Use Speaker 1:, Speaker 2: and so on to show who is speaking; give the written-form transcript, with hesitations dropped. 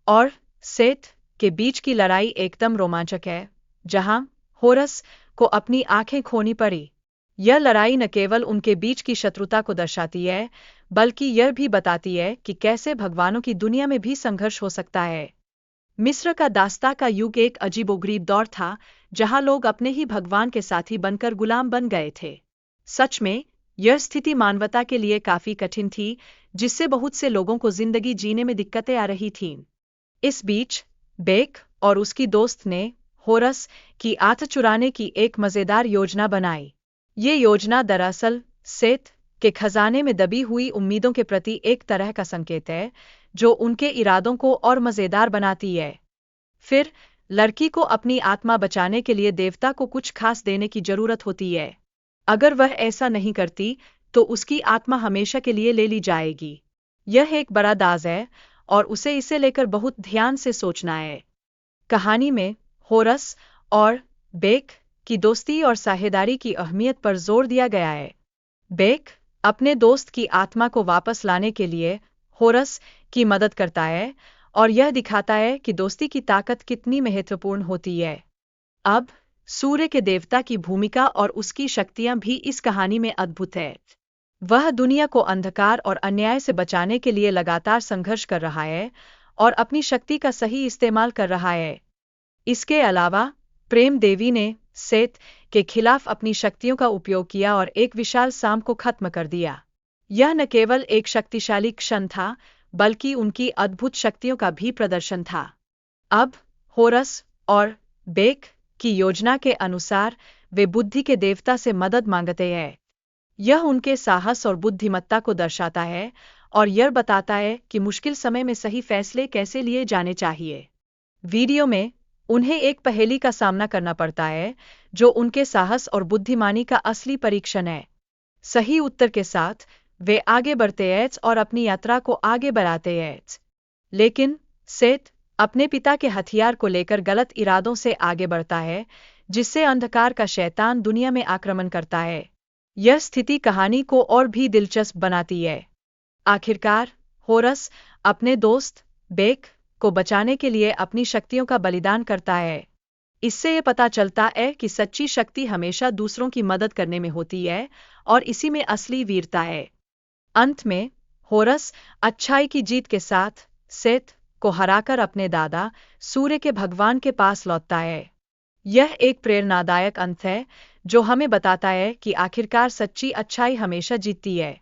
Speaker 1: और सेत के बीच की लड़ाई एकदम रोमांचक है, जहां होरस को अपनी आंखें खोनी पड़ी। यह लड़ाई न केवल उनके बीच की शत्रुता को दर्शाती है, बल्कि यह भी बताती है कि कैसे भगवानों की दुनिया में भी संघर्ष हो सकता है। मिस्र का दास्ता का युग एक अजीबोगरीब दौर था, जहां लोग अपने ही भगवान के साथी बनकर गुलाम बन गए थे। सच में, यह स्थिति मानवता के लिए काफी कठिन थी, जिससे बहुत से लोगों को जिंदगी जीने में दिक्कतें आ रही थीं। इस बीच बेक और उसकी दोस्त ने होरस की आत्म चुराने की एक मजेदार योजना बनाई। ये योजना दरअसल सेत के खजाने में दबी हुई उम्मीदों के प्रति एक तरह का संकेत है, जो उनके इरादों को और मजेदार बनाती है। फिर लड़की को अपनी आत्मा बचाने के लिए देवता को कुछ खास देने की जरूरत होती है। अगर वह ऐसा नहीं करती, तो उसकी आत्मा हमेशा के लिए ले ली जाएगी। यह एक बड़ा दाज है, और उसे इसे लेकर बहुत ध्यान से सोचना है। कहानी में होरस और बेक की दोस्ती और साझेदारी की अहमियत पर जोर दिया गया है। बेक अपने दोस्त की आत्मा को वापस लाने के लिए होरस की मदद करता है, और यह दिखाता है कि दोस्ती की ताकत कितनी महत्वपूर्ण होती है। अब सूर्य के देवता की भूमिका और उसकी शक्तियां भी इस कहानी में अद्भुत है। वह दुनिया को अंधकार और अन्याय से बचाने के लिए लगातार संघर्ष कर रहा है और अपनी शक्ति का सही इस्तेमाल कर रहा है। इसके अलावा प्रेम देवी ने सेत के खिलाफ अपनी शक्तियों का उपयोग किया और एक विशाल साम को खत्म कर दिया। यह न केवल एक शक्तिशाली क्षण था, बल्कि उनकी अद्भुत शक्तियों का भी प्रदर्शन था। अब होरस और बेक की योजना के अनुसार वे बुद्धि के देवता से मदद मांगते हैं। यह उनके साहस और बुद्धिमत्ता को दर्शाता है, और यह बताता है कि मुश्किल समय में सही फैसले कैसे लिए जाने चाहिए। वीडियो में उन्हें एक पहेली का सामना करना पड़ता है, जो उनके साहस और बुद्धिमानी का असली परीक्षण है। सही उत्तर के साथ वे आगे बढ़ते हैं और अपनी यात्रा को आगे बढ़ाते हैं। लेकिन सेत अपने पिता के हथियार को लेकर गलत इरादों से आगे बढ़ता है, जिससे अंधकार का शैतान दुनिया में आक्रमण करता है। यह स्थिति कहानी को और भी दिलचस्प बनाती है। आखिरकार होरस अपने दोस्त बेक को बचाने के लिए अपनी शक्तियों का बलिदान करता है। इससे ये पता चलता है कि सच्ची शक्ति हमेशा दूसरों की मदद करने में होती है, और इसी में असली वीरता है। अंत में होरस अच्छाई की जीत के साथ सेत को हराकर अपने दादा सूर्य के भगवान के पास लौटता है। यह एक प्रेरणादायक अंत है, जो हमें बताता है कि आखिरकार सच्ची अच्छाई हमेशा जीतती है।